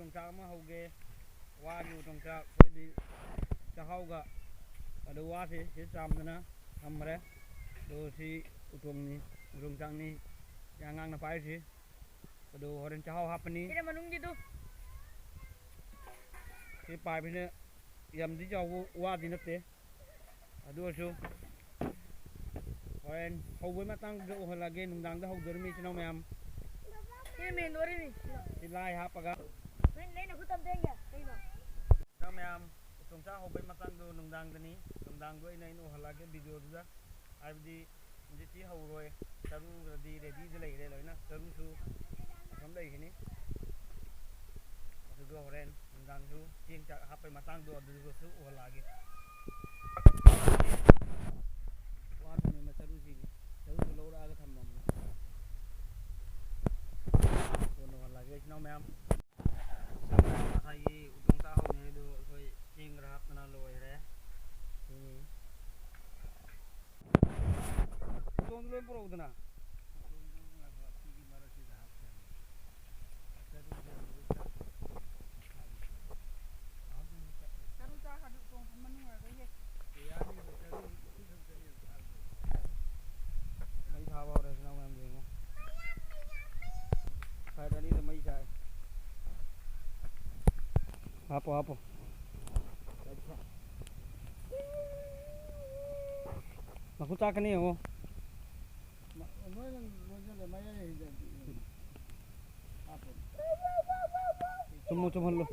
ꯆꯣꯡꯆꯥꯛ ꯑꯃ ꯍꯧꯒꯦ ꯋꯥꯒꯤ ꯆꯣꯡꯆꯥꯛ ꯑꯩꯈꯣꯏꯗꯤ ꯆꯥꯛꯍꯥꯎꯒ ꯑꯗꯨ ꯋꯥꯁꯤ ꯁꯤ ꯆꯥꯝꯗꯅ ꯊꯝꯃꯔꯦ ꯑꯗꯨ ꯁꯤ ꯎꯇꯣꯡꯅꯤ ꯎꯇꯣꯡꯆꯥꯛꯅꯤ ꯑꯉꯥꯡꯅ ꯄꯥꯏꯔꯤꯁꯤ ꯑꯗꯨ ꯍꯣꯔꯦꯟ ꯆꯥꯛꯍꯥꯎ ꯍꯥꯞꯄꯅꯤ ꯃꯅꯨꯡꯒꯤꯗꯨ ꯁꯤ ꯄꯥꯏꯕꯁꯤꯅ ꯌꯥꯝꯗꯤ ꯆꯥꯎꯕ ꯋꯥꯗꯤ ꯅꯠꯇꯦ ꯑꯗꯨ ꯑꯣꯏꯔꯁꯨ ꯍꯣꯔꯦꯟ ꯍꯧꯕꯩ ꯃꯇꯥꯡꯗꯨꯗ ꯎꯍꯜꯂꯒꯦ ꯅꯨꯡꯗꯥꯡꯗ ꯍꯧꯗꯣꯔꯤꯃꯤ ꯏꯆꯤꯜ ꯏꯅꯥꯎ ꯃꯌꯥꯝ ꯁꯤ ꯂꯥꯏ ꯍꯥꯞꯄꯒ ꯏꯆꯤꯜ ꯃꯌꯥꯝ ꯆꯣꯡꯆꯥꯛ ꯍꯧꯕꯩ ꯃꯇꯥꯡꯗꯣ ꯅꯨꯡꯗꯥꯡꯗꯅꯤ ꯅꯨꯡꯗꯥꯡꯗꯣ ꯑꯩꯅ ꯎꯍꯜꯂꯒꯦ ꯚꯤꯗꯤꯑꯣꯗꯨꯗ ꯍꯥꯏꯕꯗꯤ ꯍꯧꯖꯤꯛꯇꯤ ꯍꯧꯔꯣꯏ ꯆꯔꯨꯒꯗꯤ ꯔꯦꯗꯤꯗ ꯂꯩꯔꯦ ꯂꯣꯏꯅ ꯆꯔꯨꯁꯨ ꯑꯁꯣꯝ ꯂꯩꯈꯤꯅꯤ ꯑꯗꯨꯒ ꯍꯣꯔꯦꯟ ꯅꯨꯡꯗꯥꯡꯁꯨ ꯆꯦꯡ ꯆꯥꯛ ꯍꯥꯞꯄꯩ ꯃꯇꯥꯡꯗꯣ ꯑꯗꯨꯗꯁꯨ ꯎꯍꯜꯂꯛꯑꯒꯦ ꯋꯥ ꯊꯝꯃꯤꯕ ꯆꯔꯨꯁꯤꯅꯤ ꯆꯔꯨꯁꯨ ꯂꯧꯔꯛꯑꯒ ꯊꯝꯃꯕꯅꯤ ꯀꯣꯟꯅ ꯎꯍꯜꯂꯛꯑꯒꯦ ꯏꯆꯤꯜ ꯏꯅꯥꯎ ꯃꯌꯥꯝ ꯉꯁꯥꯏꯒꯤ ꯎꯇꯣꯡꯆꯥꯛ ꯍꯧꯅꯤꯡꯉꯩꯗꯨ ꯑꯩꯈꯣꯏ ꯆꯦꯡ ꯈꯔ ꯍꯥꯞꯇꯅ ꯂꯣꯏꯔꯦ ꯁꯤꯅꯤ ꯎꯇꯣꯡꯗꯨ ꯂꯣꯏ ꯄꯨꯔꯛꯎꯗꯅ ꯃꯩ ꯊꯥꯕ ꯍꯧꯔꯦ ꯏꯆꯤꯜ ꯏꯅꯥꯎ ꯃꯌꯥꯝ ꯌꯦꯡꯉꯣ ꯁꯥꯏꯠ ꯑꯅꯤꯗ ꯃꯩ ꯆꯥꯛꯑꯦ ꯍꯥꯞꯄꯣ ꯍꯥꯞꯄꯣ ꯃꯈꯨꯠ ꯆꯥꯛꯀꯅꯤ ꯌꯦꯡꯉꯣ ꯆꯨꯝꯃꯨ ꯆꯨꯝꯍꯜꯂꯨ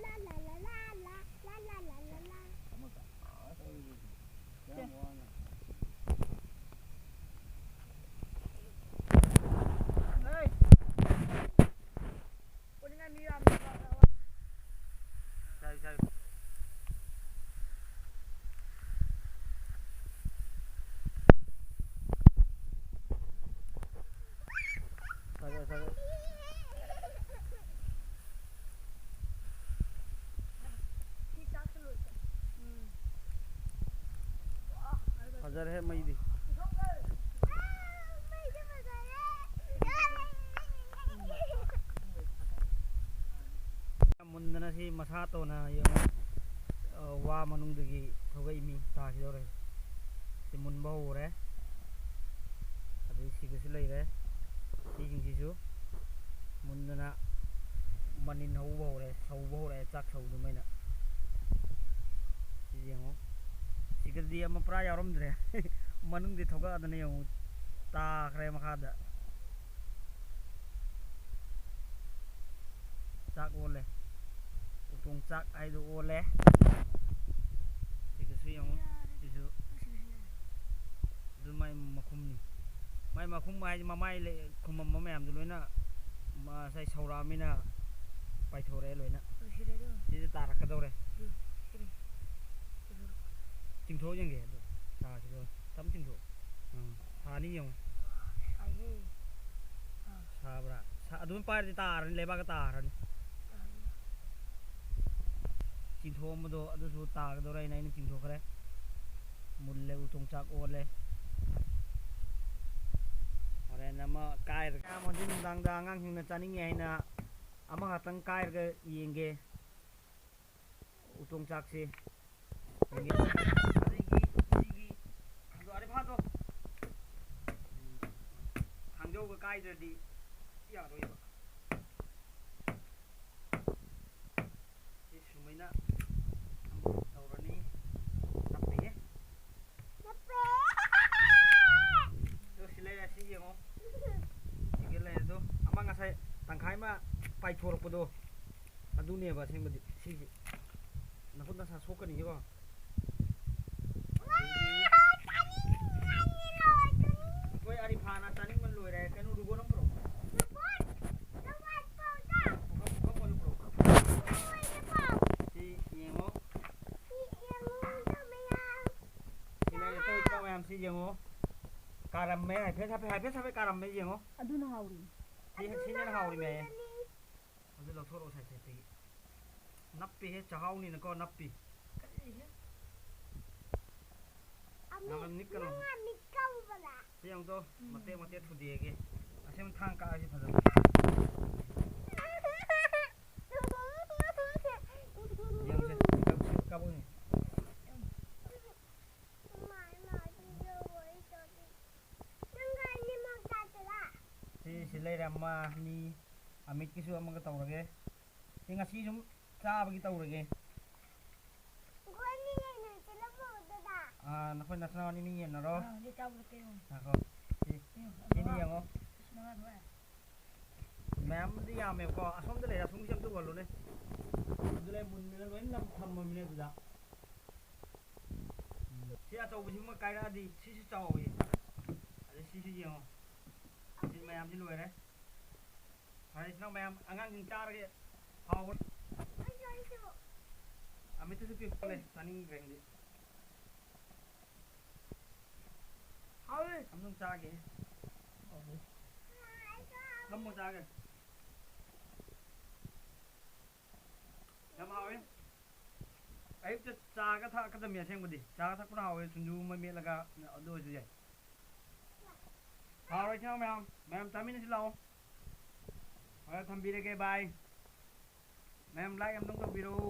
ꯐꯖꯔꯦ ꯃꯩꯗꯤ ꯃꯨꯟꯗꯅ ꯁꯤ ꯃꯁꯥ ꯇꯧꯅ ꯌꯦꯡꯉꯣ ꯋꯥ ꯃꯅꯨꯡꯗꯒꯤ ꯊꯣꯛꯂꯛꯏꯃꯤ ꯇꯥꯈꯤꯗꯧꯔꯦ ꯁꯤ ꯃꯨꯟꯕ ꯍꯧꯔꯦ ꯑꯗꯩ ꯁꯤꯒꯁꯨ ꯂꯩꯔꯦ ꯁꯤꯁꯤꯡꯁꯤꯁꯨ ꯃꯨꯟꯗꯅ ꯃꯅꯤꯟ ꯍꯧꯕ ꯍꯧꯔꯦ ꯁꯧꯕ ꯍꯧꯔꯛꯑꯦ ꯆꯥꯛ ꯁꯧꯗꯨꯃꯥꯏꯅ ꯁꯤ ꯌꯦꯡꯉꯣ ꯁꯤꯒꯗꯤ ꯑꯃ ꯄꯨꯔꯥ ꯌꯥꯎꯔꯝꯗ꯭ꯔꯦ ꯃꯅꯨꯡꯗꯤ ꯊꯣꯛꯂꯛꯑꯗꯅ ꯌꯦꯡꯉꯣ ꯇꯥꯈ꯭ꯔꯦ ꯃꯈꯥꯗ ꯆꯥꯛ ꯑꯣꯜꯂꯦ ꯎꯇꯣꯡ ꯆꯥꯛ ꯍꯥꯏꯗꯣ ꯑꯣꯜꯂꯦ ꯁꯤꯒꯁꯨ ꯌꯦꯡꯉꯣ ꯁꯤꯁꯨ ꯑꯗꯨ ꯃꯥꯏ ꯃꯈꯨꯝꯅꯤ ꯃꯥꯏ ꯃꯈꯨꯝ ꯍꯥꯏꯗꯤ ꯃꯃꯥꯏ ꯈꯨꯝꯃꯝꯕ ꯃꯌꯥꯝꯗꯣ ꯂꯣꯏꯅ ꯉꯁꯥꯏ ꯁꯧꯔꯛꯑꯃꯤꯅ ꯄꯥꯏꯊꯣꯔꯛꯑꯦ ꯂꯣꯏꯅ ꯁꯤꯁꯦ ꯇꯥꯔꯛꯀꯗꯧꯔꯦ ꯆꯤꯡꯊꯣꯛ ꯌꯦꯡꯒꯦ ꯑꯗꯣ ꯇꯥꯈꯤꯗꯧꯔꯦ ꯇꯞ ꯆꯤꯡꯊꯣꯛ ꯁꯥꯅꯤ ꯌꯦꯡꯉꯣ ꯁꯥꯕ꯭ꯔꯥ ꯑꯗꯨꯝ ꯄꯥꯏꯔꯗꯤ ꯇꯥꯔꯅꯤ ꯂꯩꯕꯥꯛꯀ ꯇꯥꯔꯅꯤ ꯆꯤꯡꯊꯣꯛꯑꯝꯕꯗꯣ ꯑꯗꯨꯁꯨ ꯇꯥꯒꯗꯧꯔꯦ ꯑꯩꯅ ꯆꯤꯡꯊꯣꯛꯈ꯭ꯔꯦ ꯃꯨꯜꯂꯦ ꯎꯇꯣꯡꯆꯥꯛ ꯑꯣꯜꯂꯦ ꯍꯣꯔꯦꯟ ꯑꯃ ꯀꯥꯏꯔꯒ ꯍꯧꯖꯤꯛ ꯅꯨꯡꯗꯥꯡꯗ ꯑꯉꯥꯡꯁꯤꯡꯅ ꯆꯥꯅꯤꯡꯉꯦ ꯍꯥꯏꯅ ꯑꯃꯈꯛꯇꯪ ꯀꯥꯏꯔꯒ ꯌꯦꯡꯒꯦ ꯎꯇꯣꯡꯆꯥꯛꯁꯤ ꯑꯗꯒꯤ ꯁꯤꯒꯤ ꯑꯔꯤꯐꯥꯗꯣ ꯊꯥꯡꯖꯧꯒ ꯀꯥꯏꯗ꯭ꯔꯗꯤ ꯌꯥꯔꯣꯏꯕ ꯁꯤ ꯁꯨꯃꯥꯏꯅ ꯇꯧꯔꯅꯤ ꯅꯞꯄꯤꯍꯦ ꯁꯤ ꯂꯩꯔꯦ ꯁꯤ ꯌꯦꯡꯉꯣ ꯁꯤꯒ ꯂꯩꯔꯦ ꯑꯗꯣ ꯑꯃ ꯉꯁꯥꯏ ꯇꯪꯈꯥꯏ ꯑꯃ ꯄꯥꯏꯊꯣꯔꯛꯄꯗꯣ ꯑꯗꯨꯅꯦꯕ ꯑꯁꯦꯡꯕꯗꯤ ꯁꯤꯁꯦ ꯅꯈꯨꯠ ꯅꯁꯥ ꯁꯣꯛꯀꯅꯤꯀꯣ ꯑꯩꯈꯣꯏ ꯑꯔꯤꯐꯥꯅ ꯆꯥꯅꯤꯡꯕ ꯂꯣꯏꯔꯦ ꯀꯩꯅꯣ ꯔꯨꯕꯣꯠ ꯑꯃ ꯄꯨꯔꯛꯑꯣ ꯁꯤ ꯌꯦꯡꯉꯣ ꯁꯤ ꯂꯩꯔꯦ ꯇꯧ ꯏꯆꯤꯜ ꯃꯌꯥꯝ ꯁꯤ ꯌꯦꯡꯉꯣ ꯀꯥꯔꯝꯃꯦ ꯍꯥꯏꯐꯦꯠ ꯀꯥꯔꯝꯃꯦ ꯌꯦꯡꯉꯣ ꯑꯗꯨꯅ ꯍꯥꯎꯔꯤ ꯁꯤꯅ ꯍꯥꯎꯔꯤꯃꯦ ꯑꯗꯨ ꯂꯧꯊꯣꯔꯛꯑꯣ ꯁꯥꯏꯠꯇꯒꯤ ꯅꯞꯄꯤꯍꯦ ꯆꯥꯛꯍꯥꯎꯅꯤꯅꯀꯣ ꯅꯞꯄꯤ ꯌꯥꯝꯅ ꯅꯤꯛꯀꯅꯣ ꯁꯤ ꯌꯦꯡꯉꯨꯇꯣ ꯃꯇꯦꯛ ꯃꯇꯦꯛ ꯊꯨꯗꯦꯛꯑꯒꯦ ꯑꯁꯦꯡꯕ ꯊꯥꯡ ꯀꯥꯛꯑꯁꯤ ꯐꯖꯕ ꯁꯤ ꯂꯩꯔꯝꯃ ꯅꯤ ꯑꯃꯤꯠꯀꯤꯁꯨ ꯑꯃꯒ ꯇꯧꯔꯒꯦ ꯁꯤ ꯉꯁꯤ ꯁꯨꯝ ꯆꯥꯕꯒꯤ ꯇꯧꯔꯒꯦ ꯅꯈꯣꯏ ꯅꯆꯤꯟ ꯅꯅꯥꯎ ꯑꯅꯤ ꯌꯦꯟꯅꯔꯣ ꯉꯥꯏꯈꯣ ꯁꯤꯅꯤ ꯌꯦꯡꯉꯣ ꯃꯌꯥꯝꯗꯤ ꯌꯥꯝꯃꯦꯕꯀꯣ ꯑꯁꯣꯝꯗ ꯂꯩꯔꯦ ꯑꯁꯣꯝꯒꯤꯁꯦ ꯑꯝꯇ ꯎꯍꯜꯂꯨꯅꯦ ꯑꯗꯨ ꯂꯩ ꯃꯨꯟꯅꯒ ꯂꯣꯏꯅ ꯊꯝꯃꯝꯃꯤꯅꯦ ꯑꯗꯨꯗ ꯁꯤ ꯑꯆꯧꯕꯁꯤꯃ ꯀꯥꯏꯔꯛꯑꯗꯤ ꯁꯤꯁꯨ ꯆꯥꯎꯋꯤ ꯑꯗꯩ ꯁꯤꯁꯨ ꯌꯦꯡꯉꯣ ꯁꯤ ꯃꯌꯥꯝꯁꯤ ꯂꯣꯏꯔꯦ ꯐꯔꯦ ꯏꯆꯤꯟ ꯏꯅꯥꯎ ꯃꯌꯥꯝ ꯑꯉꯥꯡꯁꯤꯡ ꯆꯥꯔꯒꯦ ꯍꯥꯎꯕ ꯑꯃꯤꯠꯇꯨꯁꯨ ꯄꯤꯛꯄꯂꯦ ꯆꯥꯅꯤꯡꯈ꯭ꯔꯦ ꯍꯧꯖꯤꯛ ꯍꯥꯎꯋꯤ ꯑꯝꯇꯪ ꯆꯥꯒꯦ ꯅꯝꯃꯣ ꯆꯥꯒꯦ ꯌꯥꯝ ꯍꯥꯎꯋꯤ ꯑꯌꯨꯛꯇ ꯆꯥꯒ ꯊꯛꯀꯗꯕꯅꯤ ꯑꯁꯦꯡꯕꯗꯤ ꯆꯥꯒ ꯊꯛꯄꯅ ꯍꯥꯎꯋꯤ ꯁꯤꯡꯖꯨ ꯑꯃ ꯃꯦꯠꯂꯒ ꯑꯗꯨ ꯑꯣꯏꯔꯁꯨ ꯌꯥꯏ ꯍꯥꯎꯔꯦ ꯏꯆꯤꯟ ꯏꯅꯥꯎ ꯃꯌꯥꯝ ꯆꯥꯃꯤꯟꯅꯁꯤ ꯂꯥꯛꯑꯣ ꯍꯣꯏ ꯊꯝꯕꯤꯔꯒꯦ ꯕꯥꯏ ꯃꯌꯥꯝ ꯂꯥꯏꯛ ꯑꯝꯇꯪ ꯇꯧꯕꯤꯔꯛꯎ